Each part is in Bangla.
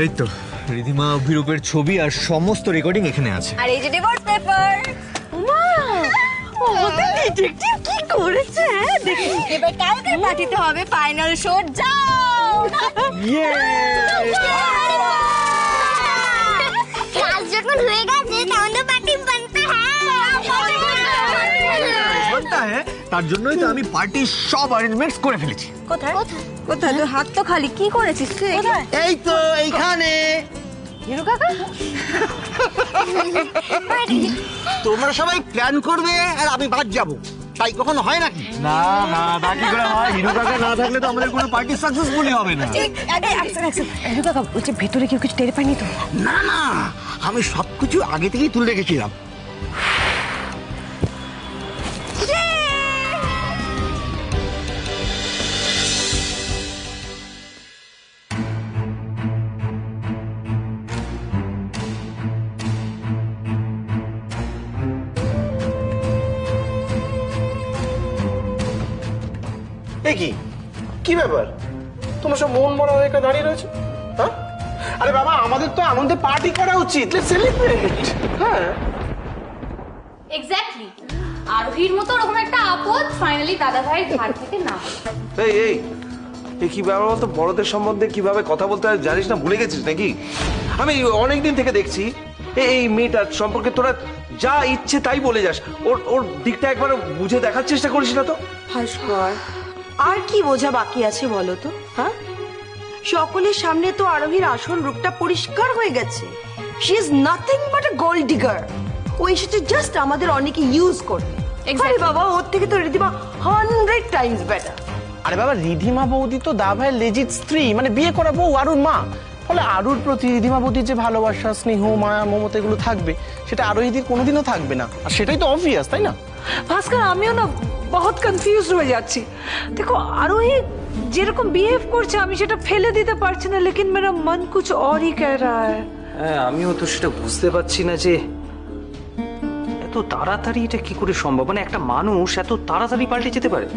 এই তো রিধিমা অভিরূপের ছবি আর সমস্ত রেকর্ডিং এখানে আছে। আর এই যে ডিভোর্স পেপার। মা ওদের ডিটেকটিভ কি করেছে দেখি। এবার কালকে পার্টিতে হবে ফাইনাল শো। যাও কাজ যখন হয়ে গেছে তখন তো পার্টি বানতে হ্যাঁ, তার জন্যই তো আমি পার্টির সব অ্যারেঞ্জমেন্টস করে ফেলেছি। কোথায় কোথায় তোর হাত তো খালি, কি করেছিস তুই? এই তো এইখানে। হিরু কাকা তোমরা সবাই প্ল্যান করবে আর আমি বাদ যাব, তাই কখনো হয় নাকি? না না, তা কি করে হয়? হিরু কাকা না থাকলে তো আমাদের কোনো পার্টি সাকসেসফুলি হবে না। হিরু কাকা বলছে ভেতরে কেউ কিছু টের পায়নি তো? না না, আমি সবকিছু আগে থেকেই তুলে রেখেছিলাম। কি কি ব্যাপার? তোমরা সব মন মরা হয়ে দাঁড়িয়ে রয়েছে, হ্যাঁ? আরে বাবা, আমাদের তো আনন্দে পার্টি করা উচিত। Let's celebrate. হ্যাঁ এক্স্যাক্টলি। আরোহীর মতো ওরকম একটা আপদ ফাইনালি দাদা ভাইয়ের ধার থেকে না। এই এই এই কি ব্যাপার বলতো? বড়দের সম্বন্ধে কিভাবে কথা বলতে হয় জানিস না? ভুলে গেছিস নাকি? আমি অনেকদিন থেকে দেখছি এই মেয়েটার সম্পর্কে তোরা যা ইচ্ছে তাই বলে যাস। ওর ওর দিকটা একবার বুঝে দেখার চেষ্টা করিস না তো? ভাস্কর, আর কি বোঝা বাকি আছে বলো তো? হ্যাঁ, সকলের সামনে তো আরোহীর আসল রূপটা পরিষ্কার হয়ে গেছে। She is nothing but a gold digger. ও এসেছে জাস্ট আমাদের অনেকে ইউজ করবে। আরে বাবা, ওর থেকে তো রিধিমা 100 টাইমস বেটার। আরে বাবা, রিধিমা বৌদি তো দা ভাইয়ের লেজিট স্ত্রী, মানে বিয়ে করা বউ, আরুর মা। ফলে আরুর প্রতি রিধিমা বৌদির যে ভালোবাসা, স্নেহ, মায়া, মমতা এগুলো থাকবে, সেটা আরোহীদের কোনোদিনও থাকবে না। আর সেটাই তো অবভিয়াস, তাই না? ভাস্কর, আমিও না বহুত কনফিউজ হয়ে যাচ্ছি। দেখো, আরোহী যেরকম বিহেভ করছে আমি সেটা ফেলে দিতে পারছি না, লেকিন মেরা মন কুছ और ही कह रहा है। হ্যাঁ, আমিও তো সেটা বুঝতে পারছি না যে এত তাড়াতাড়ি এটা কি করে সম্ভব। মানে একটা মানুষ এত তাড়াতাড়ি পাল্টে যেতে পারে?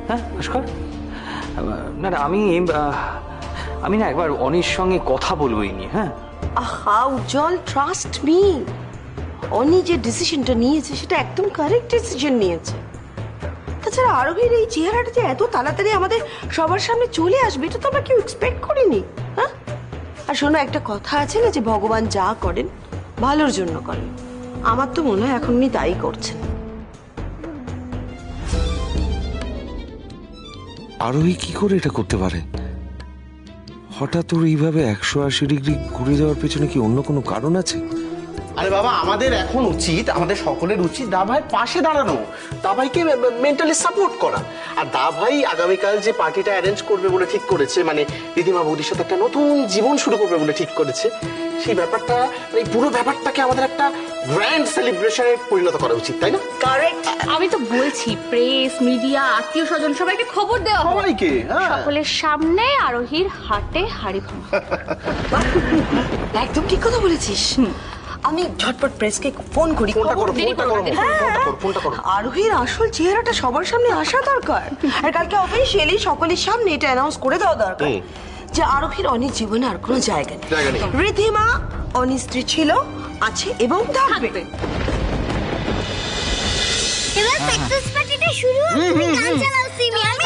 হ্যাঁ ভাস্কর, না না, আমি না একবার অনির সঙ্গে কথা বলবো এই নিয়ে। হ্যাঁ, আহা উজ্জ্বল, ট্রাস্ট মি, অনি যে ডিসিশনটা নিয়েছে সেটা একদম কারেক্ট ডিসিশন নিয়েছে। তাছাড়া আরোহীর এই চেহারাটা যে এত তাড়াতাড়ি আমাদের সবার সামনে চলে আসবে, এটা তো আমরা কেউ এক্সপেক্ট করিনি। হ্যাঁ, আর শোনো, একটা কথা আছে না যে ভগবান যা করেন ভালোর জন্য করেন। আমার তো মনে হয় এখন উনি তাই করছেন। আরোহী কি করে এটা করতে পারে? হঠাৎ ওর এইভাবে 180 ডিগ্রি ঘুরে যাওয়ার পেছনে কি অন্য কোনো কারণ আছে? আরে বাবা, আমাদের এখন উচিত, আমাদের সকলের উচিত দা ভাইয়ের পাশে দাঁড়ানো, দা ভাইকে মেন্টালি সাপোর্ট করা। আর দা ভাই আগামীকাল যে পার্টিটা অ্যারেঞ্জ করবে বলে ঠিক করেছে, মানে রিধিমা বৌদির সাথে একটা নতুন জীবন শুরু করবে বলে ঠিক করেছে, সেই ব্যাপারটা, এই পুরো ব্যাপারটাকে আমাদের একটা গ্র্যান্ড সেলিব্রেশনে পরিণত করা উচিত, তাই না? কারেক্ট। আমি তো বলছি প্রেস, মিডিয়া, আত্মীয় স্বজন সবাইকে খবর দেওয়া হবে। সবাইকে, হ্যাঁ। সকলের সামনে আরোহীর হাটে হাড়ি ভাঙা। একদম ঠিক কথা বলেছিস। আমি ঝটপট প্রেসকে ফোন করি। আরোহীর আসল চেহারাটা সবার সামনে আসা দরকার। আর কালকে অফিসিয়ালি সকলের সামনে এটা অ্যানাউন্স করে দেওয়া দরকার যে আরোহীর অনির জীবনে আর কোনো জায়গা নেই। রিধিমা অনির স্ত্রী ছিল, আছে এবং থাকবে। এবার সাকসেস পার্টিটা শুরু হবে। তুমি গান চালাও সিমি, আমি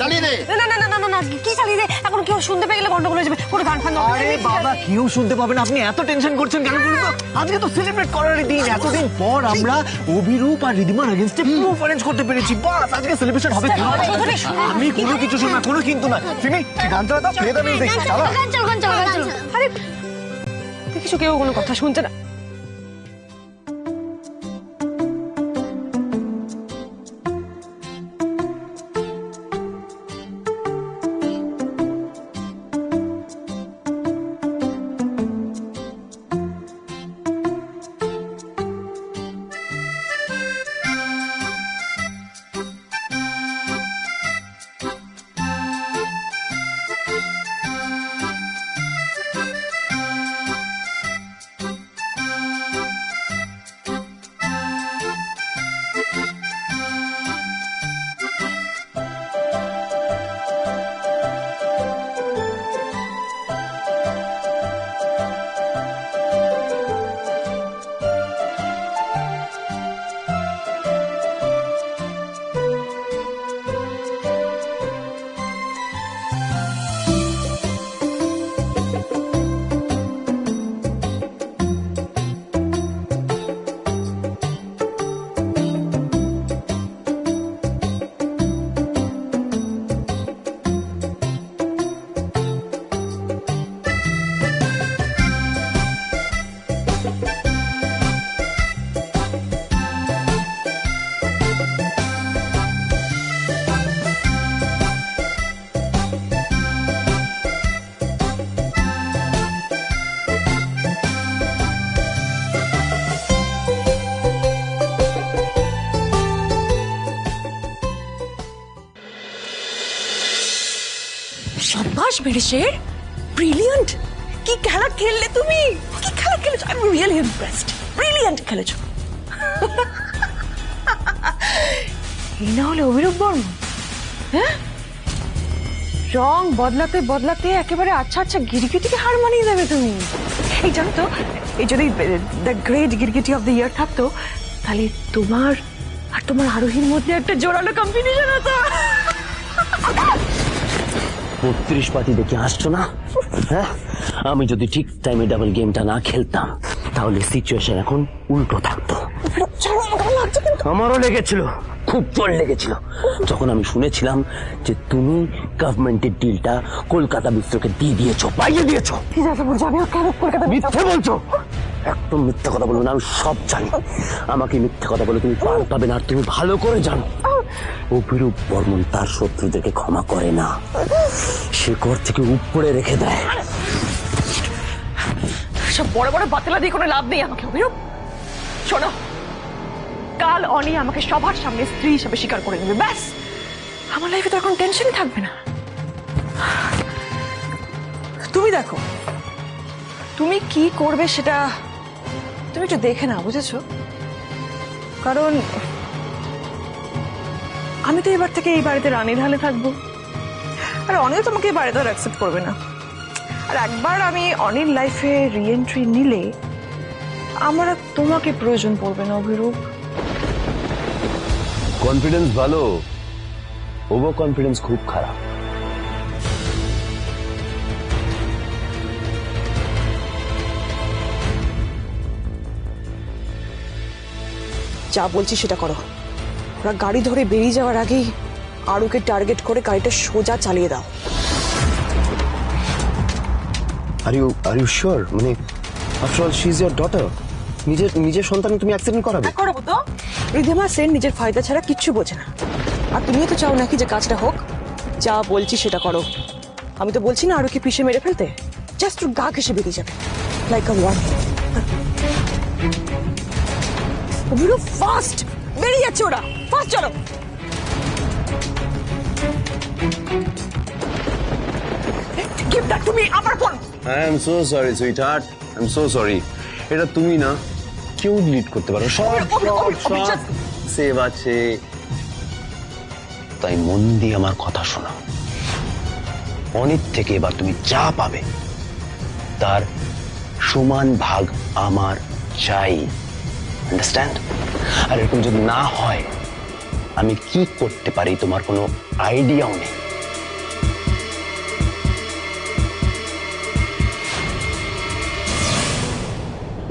চালিয়ে দে। না না না না না, কি চালিয়ে দে? এখন কেউ শুনতে পেয়ে গেলে গন্ডগোল হয়ে যাবে। কোনো গান ফান। আরে বাবা, কেউ শুনতে পাবে না। আপনি এত টেনশন করছেন কেন বলুন তো? আজকে তো সেলিব্রেট করার দিন। এতদিন পর আমরা অভিরূপ আর রিধিমার এগেইনস্টে প্রুফ অ্যারেঞ্জ করতে পেরেছি। বাস, আজকে সেলিব্রেশন হবে। আমি কোনো কিছু শুনি না, কোনো কিন্তু না। সিমি, গান চালা দাও, প্লে দ্য মিউজিক। চালা। গান চালাও, গান চালাও, গান চালাও। আরে দেখিস, কেউ কোনো কথা শুনছে না। মেরে শের, ব্রিলিয়ান্ট। কি খেলা খেললে তুমি, কি খেলা খেলেছো, I am really impressed. Brilliant খেলেছো। এই না হলে অভিরূপ বর্মন, হ্যাঁ? রং বদলাতে বদলাতে একেবারে আচ্ছা আচ্ছা গিরগিটিকে হার মানিয়ে দেবে তুমি। এই জানো তো, এই যদি দ্য গ্রেট গিরগিটি অফ দ্য ইয়ার থাকতো, তাহলে তোমার আর তোমার আরোহীর মধ্যে একটা জোরালো কম্বিনেশন হতো। 32 পাতি দেখে আসছো না? হ্যাঁ, আমি যদি ঠিক টাইমে ডাবল গেমটা না খেলতাম তাহলে সিচুয়েশন এখন উল্টো থাকতো। আমারও লেগেছিল, খুব জোর লেগেছিল যখন আমি শুনেছিলাম যে তুমি গভর্নমেন্টের ডিলটা কলকাতা বিশ্বকে দিয়ে দিয়েছো, পাইয়ে দিয়েছো। মিথ্যে বলছো, একদম মিথ্যে কথা বলবো না, আমি সব জানি। আমাকে মিথ্যে কথা বলে তুমি পার পাবে না, আর তুমি ভালো করে জানো অভিরূপ বর্মন তার শত্রুদেরকে ক্ষমা করে না, সে ঘর থেকে উপরে রেখে দেয়। সব বড় বড় বাতিলা দিয়ে কোনো লাভ নেই আমাকে। অভিরূপ শোনো, কাল অনি আমাকে সবার সামনে স্ত্রী হিসেবে স্বীকার করে নেবে, ব্যাস আমার লাইফে তো এখন টেনশনই থাকবে না। তুমি দেখো তুমি কি করবে সেটা তুমি একটু দেখে না, বুঝেছো? কারণ আমি তো এবার থেকে এই বাড়িতে রানীর হালে থাকবো, আর অনিও তোমাকে এই বাড়িতে অ্যাকসেপ্ট করবে না। আর একবার আমি অনির লাইফে রিএন্ট্রি নিলে আমার আর তোমাকে প্রয়োজন পড়বে না অভিরূপ। কনফিডেন্স ভালো, ওভার কনফিডেন্স খুব খারাপ। যা বলছি সেটা করো। ওরা গাড়ি ধরে বেরিয়ে যাওয়ার আগেই আরুকে টার্গেট করে গাড়িটা সোজা চালিয়ে দাও। Are you sure? মানে after all she is your daughter, নিজের সন্তান তুমি অ্যাক্সিডেন্ট করাবে? করাবো তো। রিধিমা সেন নিজের ফায়দা ছাড়া কিচ্ছু বোঝে না, আর তুমিও তো চাও নাকি যে কাজটা হোক। যা বলছি সেটা করো। আমি তো বলছি না আরুকে পিষে মেরে ফেলতে, জাস্ট তোর গা ঘেসে বেরিয়ে যাবে লাইক আ ওয়ান। অভিরূপ ফাস্ট বেরিয়ে যাচ্ছে ওরা, ফাস্ট চলো। গিভ দ্যাট টু মি, আমার phone. I am so sorry sweetheart, I am so sorry. এটা তুমি না, কেউ ডিলিট করতে পারো, সব সেভ আছে। তাই মন দিয়ে আমার কথা শোনো, অনেক থেকে এবার তুমি যা পাবে তার সমান ভাগ আমার চাই, আন্ডারস্ট্যান্ড? আর এরকম যদি না হয় আমি কি করতে পারি তোমার কোনো আইডিয়াও নেই।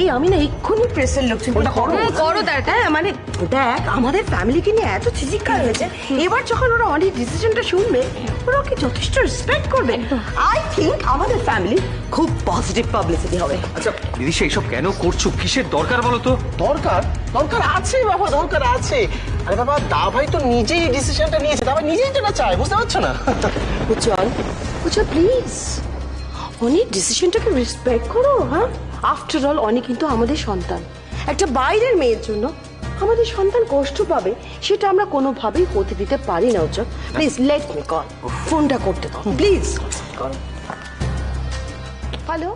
এই আমি না এক্ষুনি প্রেসের লোক করো দেখ। হ্যাঁ মানে দেখ, আমাদের ফ্যামিলিকে নিয়ে এত ছিজিক্কার হয়েছে, এবার যখন ওরা অনেক ডিসিশনটা শুনবে ওরা কি যথেষ্ট রেসপেক্ট করবে। আই থিঙ্ক আমাদের ফ্যামিলি খুব পজিটিভ পাবলিসিটি হবে। আচ্ছা দিদি, এইসব কেন করছো? কিসের দরকার বলো তো? দরকার আছে বাবা, দরকার আছে। আরে বাবা, দা ভাই তো নিজেই ডিসিশনটা নিয়েছে, দা ভাই নিজেই তো না চায়, বুঝতে পারছো না? উজ্জ্বল প্লিজ অনেক ডিসিশনটাকে রেসপেক্ট করো। হ্যাঁ, আফটার অল অনেক কিন্তু আমাদের সন্তান। একটা বাইরের মেয়ের জন্য আমাদের সন্তান কষ্ট পাবে সেটা আমরা কোনোভাবেই হতে দিতে পারি না। উজ্জ্বল প্লিজ লেট মি কল, ফোনটা করতে দাও প্লিজ। হ্যালো।